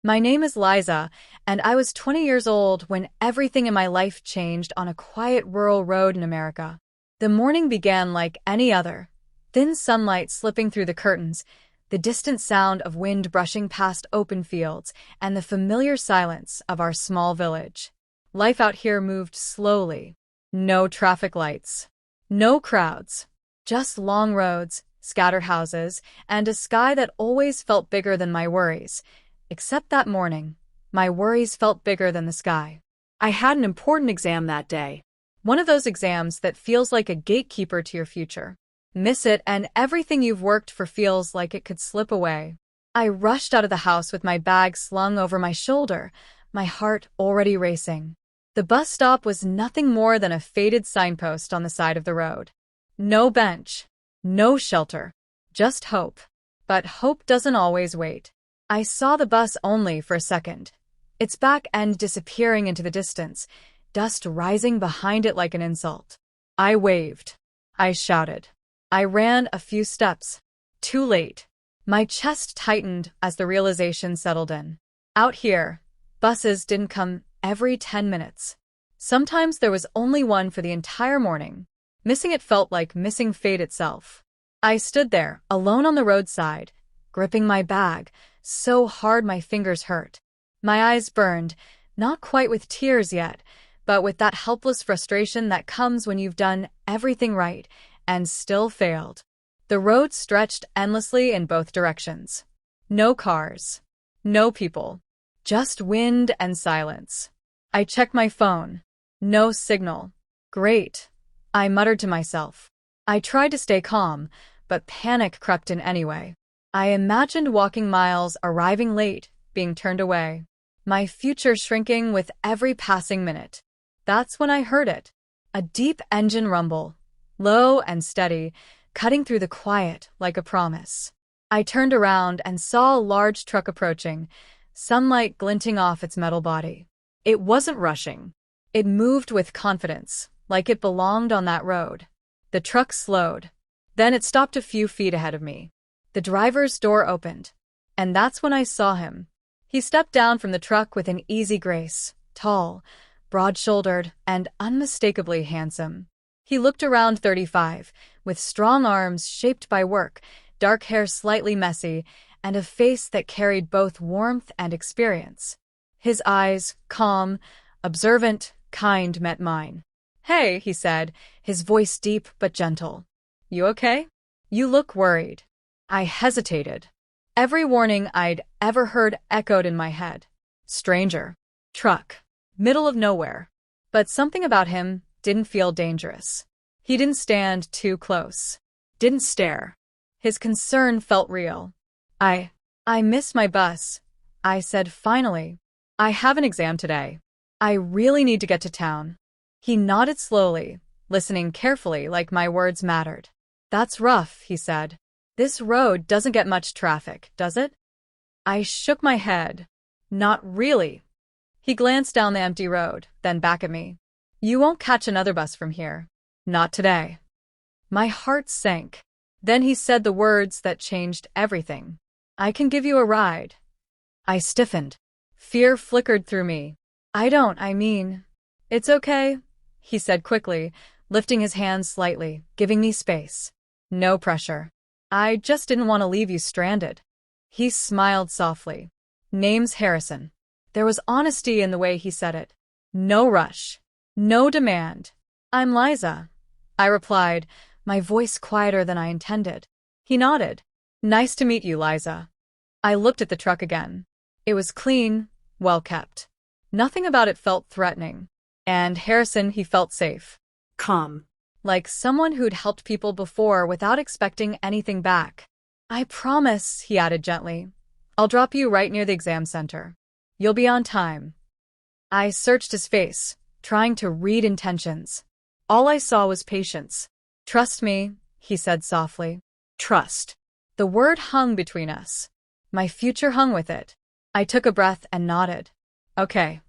My name is Liza, and I was 20 years old when everything in my life changed on a quiet rural road in America. The morning began like any other, thin sunlight slipping through the curtains, the distant sound of wind brushing past open fields, and the familiar silence of our small village. Life out here moved slowly. No traffic lights. No crowds. Just long roads, scattered houses, and a sky that always felt bigger than my worries. Except that morning, my worries felt bigger than the sky. I had an important exam that day. One of those exams that feels like a gatekeeper to your future. Miss it and everything you've worked for feels like it could slip away. I rushed out of the house with my bag slung over my shoulder, my heart already racing. The bus stop was nothing more than a faded signpost on the side of the road. No bench, no shelter, just hope. But hope doesn't always wait. I saw the bus only for a second, its back end disappearing into the distance, dust rising behind it like an insult. I waved. I shouted. I ran a few steps. Too late. My chest tightened as the realization settled in. Out here, buses didn't come every 10 minutes. Sometimes there was only one for the entire morning. Missing it felt like missing fate itself. I stood there, alone on the roadside, gripping my bag, so hard my fingers hurt. My eyes burned, not quite with tears yet, but with that helpless frustration that comes when you've done everything right and still failed. The road stretched endlessly in both directions. No cars. No people. Just wind and silence. I checked my phone. No signal. Great, I muttered to myself. I tried to stay calm, but panic crept in anyway. I imagined walking miles, arriving late, being turned away. My future shrinking with every passing minute. That's when I heard it. A deep engine rumble, low and steady, cutting through the quiet like a promise. I turned around and saw a large truck approaching, sunlight glinting off its metal body. It wasn't rushing. It moved with confidence, like it belonged on that road. The truck slowed. Then it stopped a few feet ahead of me. The driver's door opened, and that's when I saw him. He stepped down from the truck with an easy grace, tall, broad-shouldered, and unmistakably handsome. He looked around 35, with strong arms shaped by work, dark hair slightly messy, and a face that carried both warmth and experience. His eyes, calm, observant, kind, met mine. "Hey," he said, his voice deep but gentle. "You okay? You look worried." I hesitated. Every warning I'd ever heard echoed in my head. Stranger. Truck. Middle of nowhere. But something about him didn't feel dangerous. He didn't stand too close. Didn't stare. His concern felt real. I missed my bus," I said finally. "I have an exam today. I really need to get to town." He nodded slowly, listening carefully like my words mattered. "That's rough," he said. "This road doesn't get much traffic, does it?" I shook my head. "Not really." He glanced down the empty road, then back at me. "You won't catch another bus from here. Not today." My heart sank. Then he said the words that changed everything. "I can give you a ride." I stiffened. Fear flickered through me. I mean, it's okay," he said quickly, lifting his hands slightly, giving me space. "No pressure. I just didn't want to leave you stranded." He smiled softly. "Name's Harrison." There was honesty in the way he said it. No rush. No demand. "I'm Liza," I replied, my voice quieter than I intended. He nodded. "Nice to meet you, Liza." I looked at the truck again. It was clean, well kept. Nothing about it felt threatening. And Harrison, he felt safe. Calm. Like someone who'd helped people before without expecting anything back. "I promise," he added gently. "I'll drop you right near the exam center. You'll be on time." I searched his face, trying to read intentions. All I saw was patience. "Trust me," he said softly. Trust. The word hung between us. My future hung with it. I took a breath and nodded. "Okay."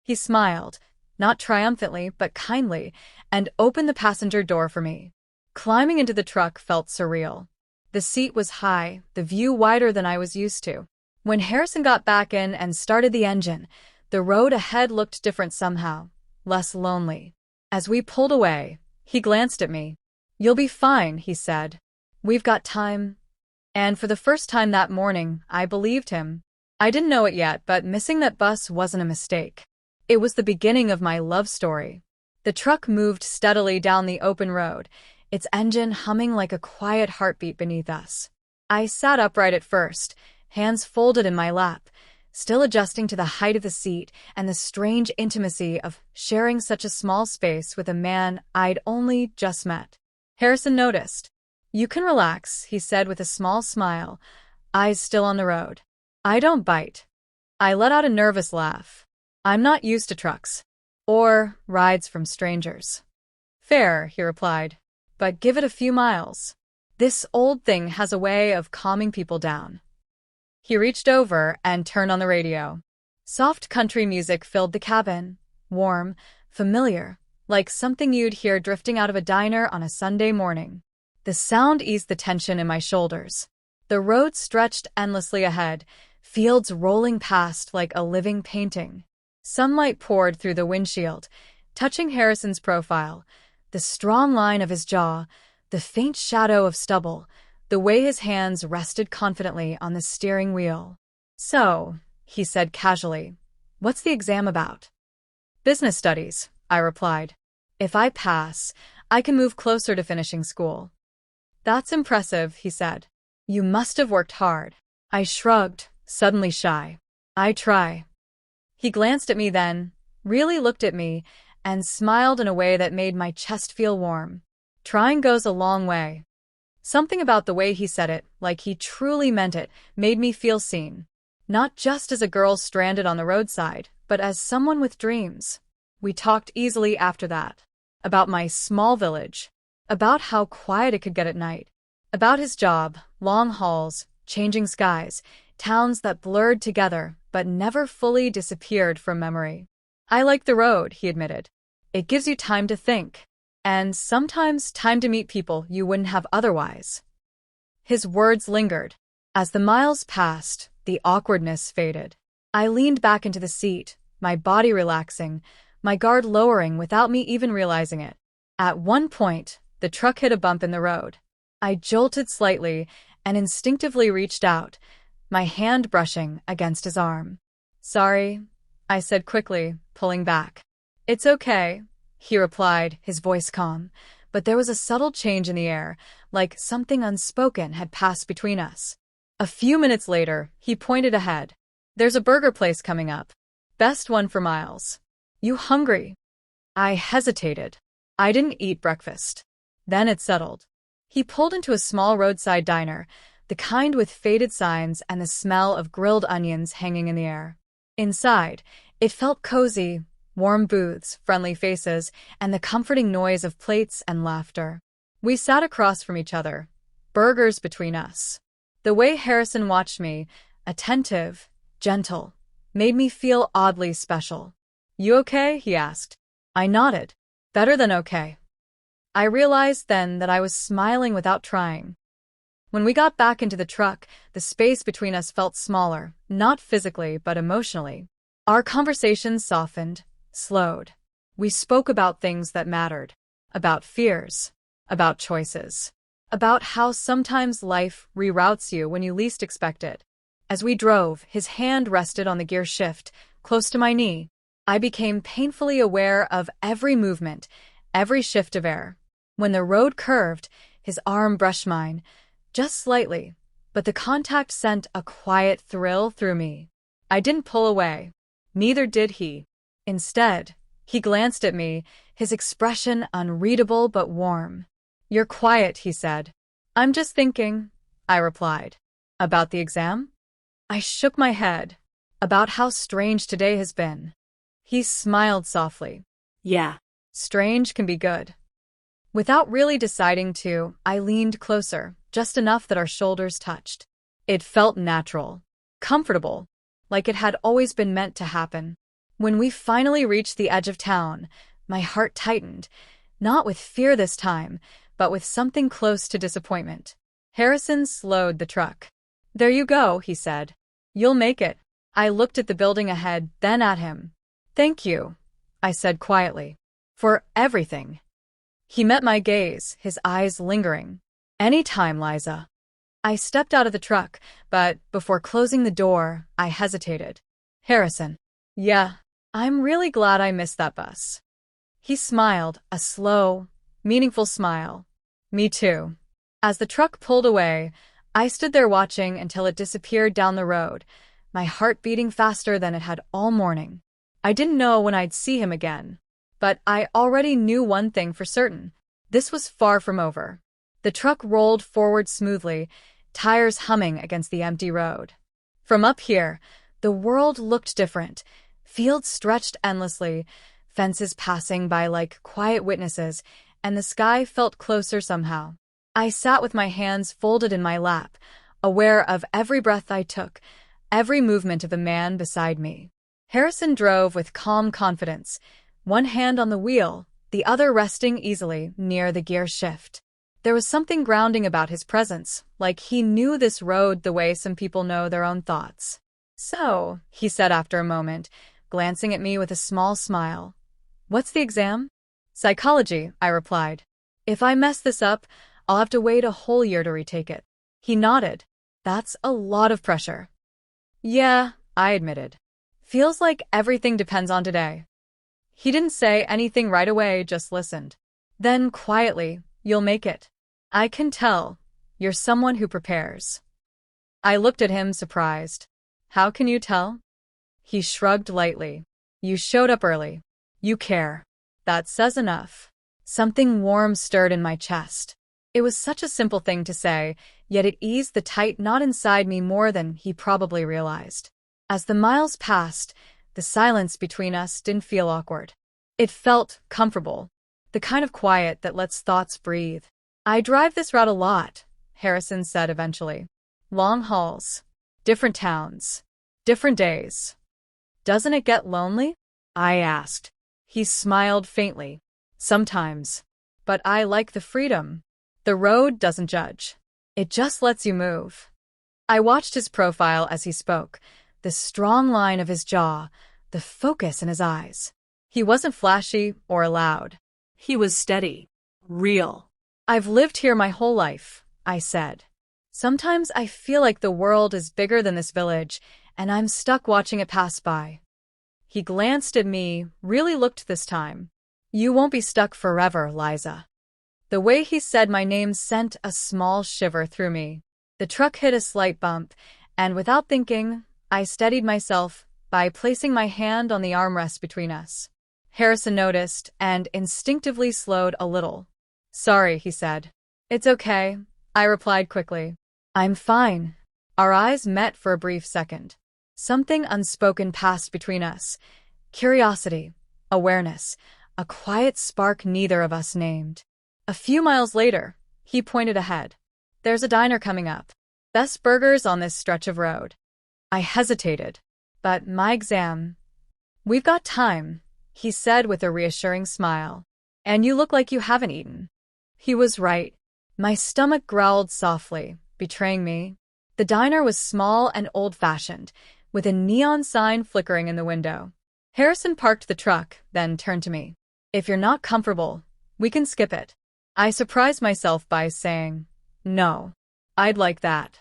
He smiled, not triumphantly but kindly, and opened the passenger door for me. Climbing into the truck felt surreal. The seat was high, the view wider than I was used to. When Harrison got back in and started the engine, the road ahead looked different somehow, less lonely. As we pulled away, he glanced at me. "You'll be fine," he said. "We've got time." And for the first time that morning, I believed him. I didn't know it yet, but missing that bus wasn't a mistake. It was the beginning of my love story. The truck moved steadily down the open road, its engine humming like a quiet heartbeat beneath us. I sat upright at first, hands folded in my lap, still adjusting to the height of the seat and the strange intimacy of sharing such a small space with a man I'd only just met. Harrison noticed. "You can relax," he said with a small smile, eyes still on the road. "I don't bite." I let out a nervous laugh. "I'm not used to trucks. Or rides from strangers." "Fair," he replied, "but give it a few miles. This old thing has a way of calming people down." He reached over and turned on the radio. Soft country music filled the cabin, warm, familiar, like something you'd hear drifting out of a diner on a Sunday morning. The sound eased the tension in my shoulders. The road stretched endlessly ahead, fields rolling past like a living painting. Sunlight poured through the windshield, touching Harrison's profile, the strong line of his jaw, the faint shadow of stubble, the way his hands rested confidently on the steering wheel. "So," he said casually, "what's the exam about?" "Business studies," I replied. "If I pass, I can move closer to finishing school." "That's impressive," he said. "You must have worked hard." I shrugged, suddenly shy. "I try." He glanced at me then, really looked at me, and smiled in a way that made my chest feel warm. Trying goes a long way. Something about the way he said it, like he truly meant it, made me feel seen. Not just as a girl stranded on the roadside, but as someone with dreams. We talked easily after that. About my small village. About how quiet it could get at night. About his job, long hauls, changing skies, towns that blurred together but never fully disappeared from memory. "I like the road," he admitted. "It gives you time to think. And sometimes time to meet people you wouldn't have otherwise." His words lingered. As the miles passed, the awkwardness faded. I leaned back into the seat, my body relaxing, my guard lowering without me even realizing it. At one point, the truck hit a bump in the road. I jolted slightly and instinctively reached out, my hand brushing against his arm. "Sorry," I said quickly, pulling back. "It's okay," he replied, his voice calm, but there was a subtle change in the air, like something unspoken had passed between us. A few minutes later, he pointed ahead. "There's a burger place coming up. Best one for miles. You hungry?" I hesitated. I didn't eat breakfast. Then it settled. He pulled into a small roadside diner, the kind with faded signs and the smell of grilled onions hanging in the air. Inside, it felt cozy, warm booths, friendly faces, and the comforting noise of plates and laughter. We sat across from each other, burgers between us. The way Harrison watched me, attentive, gentle, made me feel oddly special. "You okay?" he asked. I nodded. "Better than okay." I realized then that I was smiling without trying. When we got back into the truck, the space between us felt smaller, not physically but emotionally. Our conversations softened, slowed. We spoke about things that mattered. About fears. About choices. About how sometimes life reroutes you when you least expect it. As we drove, his hand rested on the gear shift, close to my knee. I became painfully aware of every movement, every shift of air. When the road curved, his arm brushed mine, just slightly, but the contact sent a quiet thrill through me. I didn't pull away. Neither did he. Instead, he glanced at me, his expression unreadable but warm. "You're quiet," he said. "I'm just thinking," I replied. "About the exam?" I shook my head. "About how strange today has been." He smiled softly. "Yeah, strange can be good." Without really deciding to, I leaned closer, just enough that our shoulders touched. It felt natural, comfortable, like it had always been meant to happen. When we finally reached the edge of town, my heart tightened, not with fear this time, but with something close to disappointment. Harrison slowed the truck. "There you go," he said. You'll make it. I looked at the building ahead, then at him. Thank you, I said quietly. For everything. He met my gaze, his eyes lingering. Anytime, Liza. I stepped out of the truck, but before closing the door, I hesitated. Harrison. Yeah, I'm really glad I missed that bus. He smiled, a slow, meaningful smile. Me too. As the truck pulled away, I stood there watching until it disappeared down the road, my heart beating faster than it had all morning. I didn't know when I'd see him again, but I already knew one thing for certain. This was far from over. The truck rolled forward smoothly, tires humming against the empty road. From up here, the world looked different. Fields stretched endlessly, fences passing by like quiet witnesses, and the sky felt closer somehow. I sat with my hands folded in my lap, aware of every breath I took, every movement of the man beside me. Harrison drove with calm confidence, one hand on the wheel, the other resting easily near the gear shift. There was something grounding about his presence, like he knew this road the way some people know their own thoughts. So, he said after a moment, glancing at me with a small smile. What's the exam? Psychology, I replied. If I mess this up, I'll have to wait a whole year to retake it. He nodded. That's a lot of pressure. Yeah, I admitted. Feels like everything depends on today. He didn't say anything right away, just listened. Then, quietly, you'll make it. I can tell. You're someone who prepares. I looked at him, surprised. How can you tell? He shrugged lightly. You showed up early. You care. That says enough. Something warm stirred in my chest. It was such a simple thing to say, yet it eased the tight knot inside me more than he probably realized. As the miles passed, the silence between us didn't feel awkward. It felt comfortable, the kind of quiet that lets thoughts breathe. I drive this route a lot, Harrison said eventually. Long hauls, different towns, different days. Doesn't it get lonely? I asked. He smiled faintly. Sometimes. But I like the freedom. The road doesn't judge. It just lets you move. I watched his profile as he spoke, the strong line of his jaw, the focus in his eyes. He wasn't flashy or loud. He was steady, real. I've lived here my whole life, I said. Sometimes I feel like the world is bigger than this village, and I'm stuck watching it pass by. He glanced at me, really looked this time. You won't be stuck forever, Liza. The way he said my name sent a small shiver through me. The truck hit a slight bump, and without thinking, I steadied myself by placing my hand on the armrest between us. Harrison noticed and instinctively slowed a little. Sorry, he said. It's okay, I replied quickly. I'm fine. Our eyes met for a brief second. Something unspoken passed between us. Curiosity, awareness, a quiet spark neither of us named. A few miles later, he pointed ahead. There's a diner coming up. Best burgers on this stretch of road. I hesitated. But my exam. We've got time, he said with a reassuring smile. And you look like you haven't eaten. He was right. My stomach growled softly, betraying me. The diner was small and old-fashioned, with a neon sign flickering in the window. Harrison parked the truck, then turned to me. If you're not comfortable, we can skip it. I surprised myself by saying, no, I'd like that.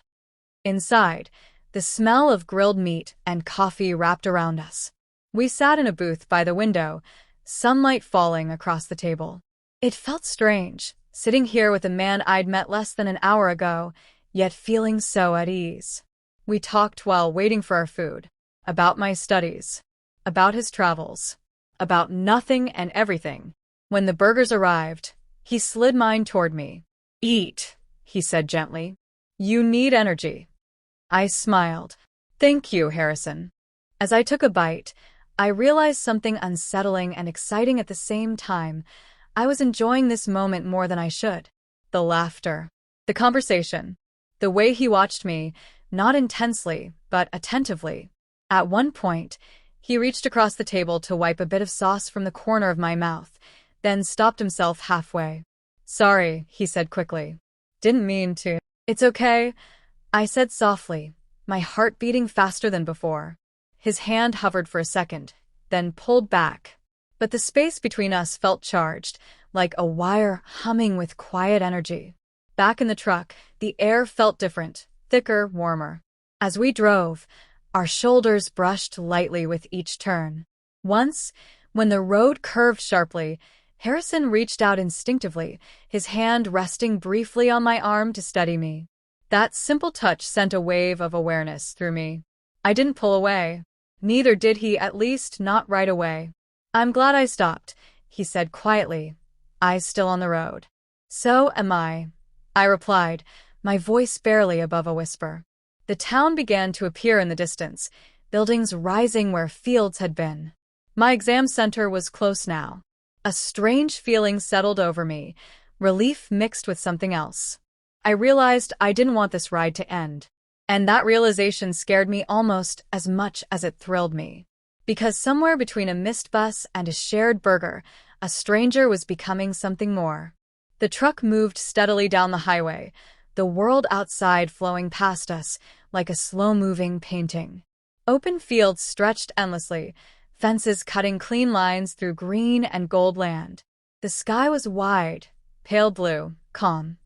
Inside, the smell of grilled meat and coffee wrapped around us. We sat in a booth by the window, sunlight falling across the table. It felt strange, sitting here with a man I'd met less than an hour ago, yet feeling so at ease. We talked while waiting for our food, about my studies, about his travels, about nothing and everything. When the burgers arrived, he slid mine toward me. Eat, he said gently. You need energy. I smiled. Thank you, Harrison. As I took a bite, I realized something unsettling and exciting at the same time. I was enjoying this moment more than I should. The laughter, the conversation, the way he watched me, not intensely, but attentively. At one point, he reached across the table to wipe a bit of sauce from the corner of my mouth, then stopped himself halfway. Sorry, he said quickly. Didn't mean to. It's okay, I said softly, my heart beating faster than before. His hand hovered for a second, then pulled back. But the space between us felt charged, like a wire humming with quiet energy. Back in the truck, the air felt different, thicker, warmer. As we drove, our shoulders brushed lightly with each turn. Once, when the road curved sharply, Harrison reached out instinctively, his hand resting briefly on my arm to steady me. That simple touch sent a wave of awareness through me. I didn't pull away. Neither did he, at least not right away. "I'm glad I stopped," he said quietly, eyes still on the road. "So am I replied, my voice barely above a whisper. The town began to appear in the distance, buildings rising where fields had been. My exam center was close now. A strange feeling settled over me, relief mixed with something else. I realized I didn't want this ride to end. And that realization scared me almost as much as it thrilled me. Because somewhere between a missed bus and a shared burger, a stranger was becoming something more. The truck moved steadily down the highway, the world outside flowing past us like a slow-moving painting. Open fields stretched endlessly, fences cutting clean lines through green and gold land. The sky was wide, pale blue, calm.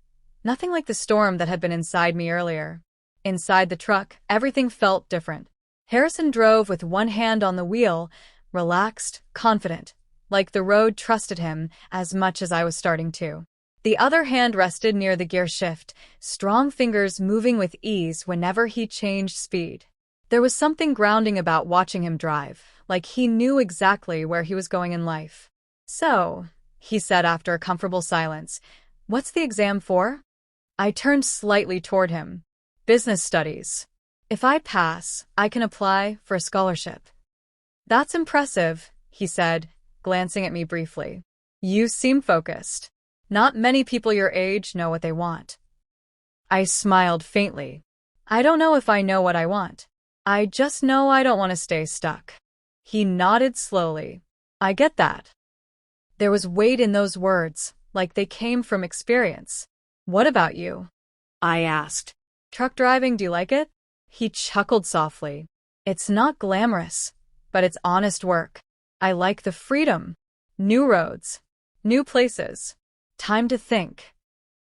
Nothing like the storm that had been inside me earlier. Inside the truck, everything felt different. Harrison drove with one hand on the wheel, relaxed, confident, like the road trusted him as much as I was starting to. The other hand rested near the gear shift, strong fingers moving with ease whenever he changed speed. There was something grounding about watching him drive, like he knew exactly where he was going in life. "So," he said after a comfortable silence, "what's the exam for?" I turned slightly toward him. "Business studies. If I pass, I can apply for a scholarship." "That's impressive," he said, glancing at me briefly. "You seem focused. Not many people your age know what they want." I smiled faintly. "I don't know if I know what I want. I just know I don't want to stay stuck." He nodded slowly. "I get that." There was weight in those words, like they came from experience. "What about you?" I asked. "Truck driving, do you like it?" He chuckled softly. "It's not glamorous, but it's honest work. I like the freedom. New roads. New places. Time to think."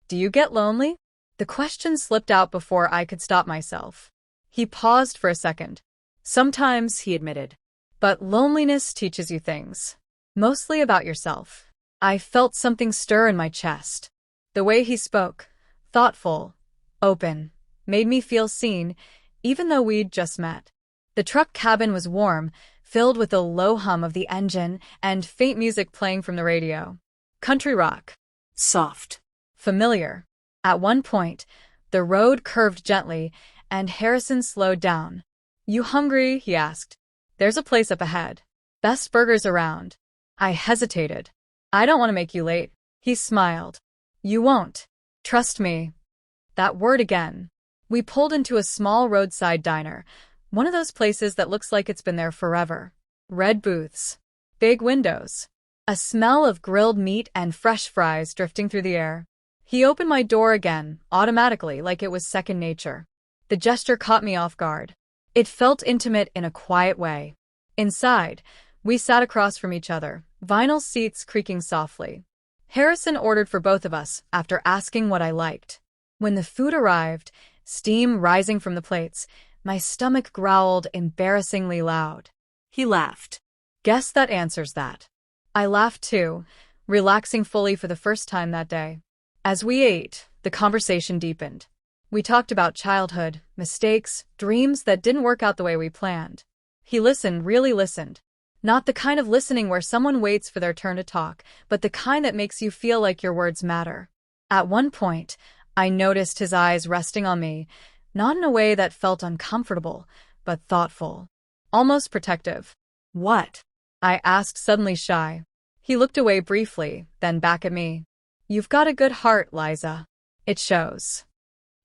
"Do you get lonely?" The question slipped out before I could stop myself. He paused for a second. "Sometimes," he admitted. "But loneliness teaches you things. Mostly about yourself." I felt something stir in my chest. The way he spoke, thoughtful, open, made me feel seen, even though we'd just met. The truck cabin was warm, filled with the low hum of the engine and faint music playing from the radio. Country rock. Soft. Familiar. At one point, the road curved gently, and Harrison slowed down. "You hungry?" he asked. "There's a place up ahead. Best burgers around." I hesitated. "I don't want to make you late." He smiled. "You won't. Trust me." That word again. We pulled into a small roadside diner, one of those places that looks like it's been there forever. Red booths. Big windows. A smell of grilled meat and fresh fries drifting through the air. He opened my door again, automatically, like it was second nature. The gesture caught me off guard. It felt intimate in a quiet way. Inside, we sat across from each other, vinyl seats creaking softly. Harrison ordered for both of us after asking what I liked. When the food arrived, steam rising from the plates, my stomach growled embarrassingly loud. He laughed. "Guess that answers that." I laughed too, relaxing fully for the first time that day. As we ate, the conversation deepened. We talked about childhood, mistakes, dreams that didn't work out the way we planned. He listened, really listened. Not the kind of listening where someone waits for their turn to talk, but the kind that makes you feel like your words matter. At one point, I noticed his eyes resting on me, not in a way that felt uncomfortable, but thoughtful. Almost protective. "What?" I asked, suddenly shy. He looked away briefly, then back at me. "You've got a good heart, Liza. It shows."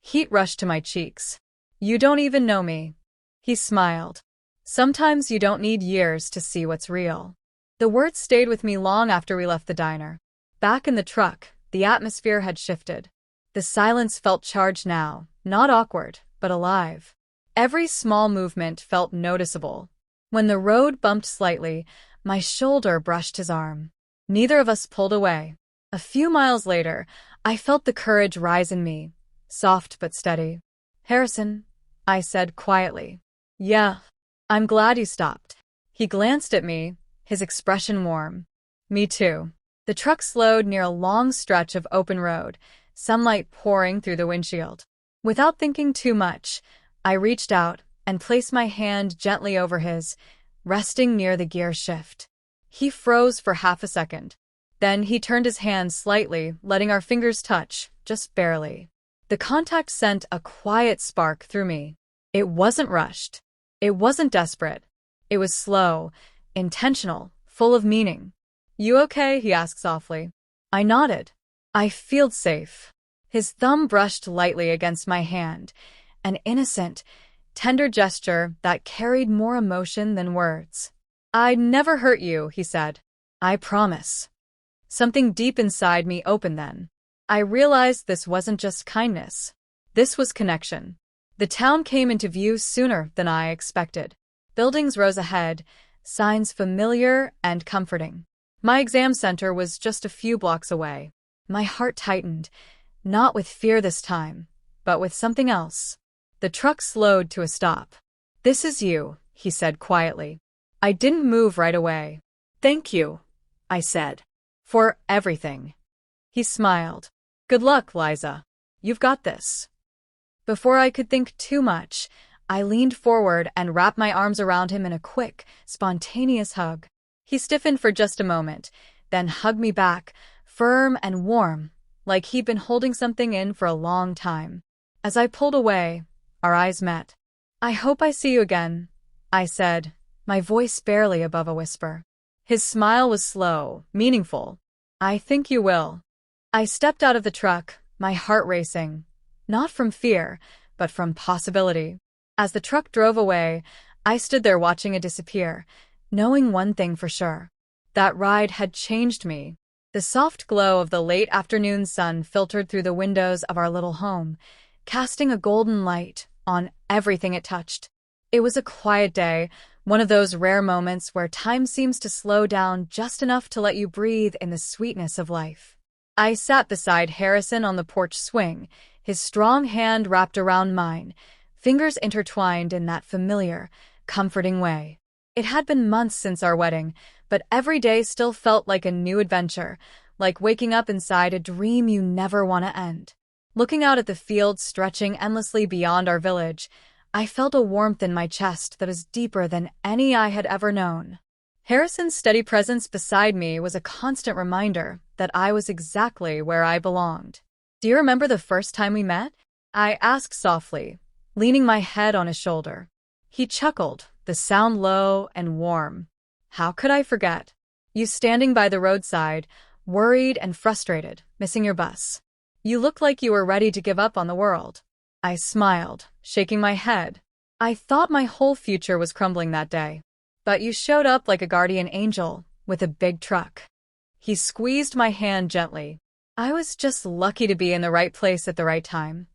Heat rushed to my cheeks. "You don't even know me." He smiled. "Sometimes you don't need years to see what's real." The words stayed with me long after we left the diner. Back in the truck, the atmosphere had shifted. The silence felt charged now, not awkward, but alive. Every small movement felt noticeable. When the road bumped slightly, my shoulder brushed his arm. Neither of us pulled away. A few miles later, I felt the courage rise in me, soft but steady. "Harrison," I said quietly. "Yeah, I'm glad you stopped." He glanced at me, his expression warm. "Me too." The truck slowed near a long stretch of open road, sunlight pouring through the windshield. Without thinking too much, I reached out and placed my hand gently over his, resting near the gear shift. He froze for half a second. Then he turned his hand slightly, letting our fingers touch, just barely. The contact sent a quiet spark through me. It wasn't rushed. It wasn't desperate. It was slow, intentional, full of meaning. "You okay?" he asked softly. I nodded. "I feel safe." His thumb brushed lightly against my hand, an innocent, tender gesture that carried more emotion than words. "I'd never hurt you," he said. "I promise." Something deep inside me opened then. I realized this wasn't just kindness. This was connection. The town came into view sooner than I expected. Buildings rose ahead, signs familiar and comforting. My exam center was just a few blocks away. My heart tightened, not with fear this time, but with something else. The truck slowed to a stop. "This is you," he said quietly. I didn't move right away. "Thank you," I said. "For everything." He smiled. "Good luck, Liza. You've got this." Before I could think too much, I leaned forward and wrapped my arms around him in a quick, spontaneous hug. He stiffened for just a moment, then hugged me back, firm and warm, like he'd been holding something in for a long time. As I pulled away, our eyes met. "I hope I see you again," I said, my voice barely above a whisper. His smile was slow, meaningful. "I think you will." I stepped out of the truck, my heart racing, not from fear, but from possibility. As the truck drove away, I stood there watching it disappear, knowing one thing for sure. That ride had changed me. The soft glow of the late afternoon sun filtered through the windows of our little home, casting a golden light on everything it touched. It was a quiet day, one of those rare moments where time seems to slow down just enough to let you breathe in the sweetness of life. I sat beside Harrison on the porch swing, his strong hand wrapped around mine, fingers intertwined in that familiar, comforting way. It had been months since our wedding, but every day still felt like a new adventure, like waking up inside a dream you never want to end. Looking out at the fields stretching endlessly beyond our village, I felt a warmth in my chest that was deeper than any I had ever known. Harrison's steady presence beside me was a constant reminder that I was exactly where I belonged. "Do you remember the first time we met?" I asked softly, leaning my head on his shoulder. He chuckled, the sound low and warm. "How could I forget? You standing by the roadside, worried and frustrated, missing your bus. You looked like you were ready to give up on the world." I smiled, shaking my head. "I thought my whole future was crumbling that day. But you showed up like a guardian angel, with a big truck." He squeezed my hand gently. I was just lucky to be in the right place at the right time.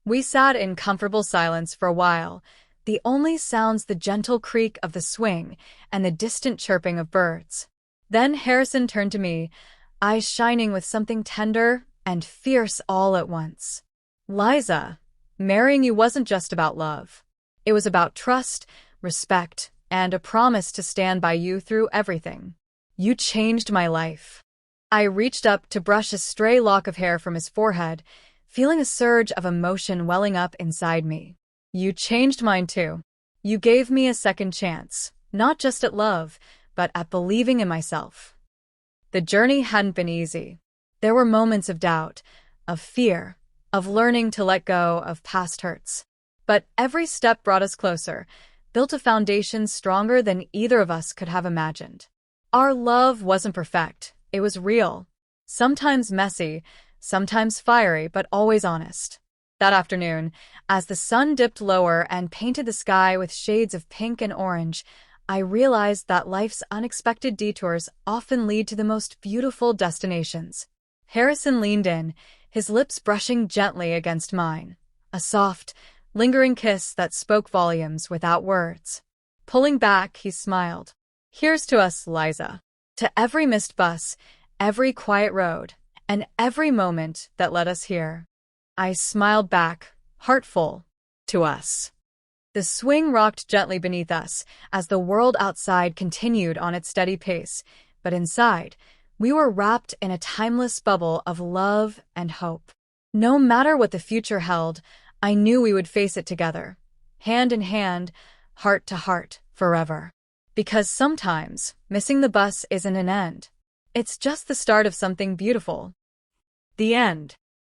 We sat in comfortable silence for a while, the only sounds the gentle creak of the swing and the distant chirping of birds. Then Harrison turned to me, eyes shining with something tender and fierce all at once. "Liza, marrying you wasn't just about love. It was about trust, respect, and a promise to stand by you through everything. You changed my life." I reached up to brush a stray lock of hair from his forehead, feeling a surge of emotion welling up inside me. "You changed mine too. You gave me a second chance, not just at love, but at believing in myself." The journey hadn't been easy. There were moments of doubt, of fear, of learning to let go of past hurts. But every step brought us closer, built a foundation stronger than either of us could have imagined. Our love wasn't perfect. It was real. Sometimes messy, sometimes fiery, but always honest. That afternoon, as the sun dipped lower and painted the sky with shades of pink and orange, I realized that life's unexpected detours often lead to the most beautiful destinations. Harrison leaned in, his lips brushing gently against mine. A soft, lingering kiss that spoke volumes without words. Pulling back, he smiled. Here's to us, Liza. To every missed bus, every quiet road, and every moment that led us here. I smiled back, heartful. To us. The swing rocked gently beneath us as the world outside continued on its steady pace, but inside, we were wrapped in a timeless bubble of love and hope. No matter what the future held, I knew we would face it together, hand in hand, heart to heart, forever. Because sometimes, missing the bus isn't an end. It's just the start of something beautiful. The end.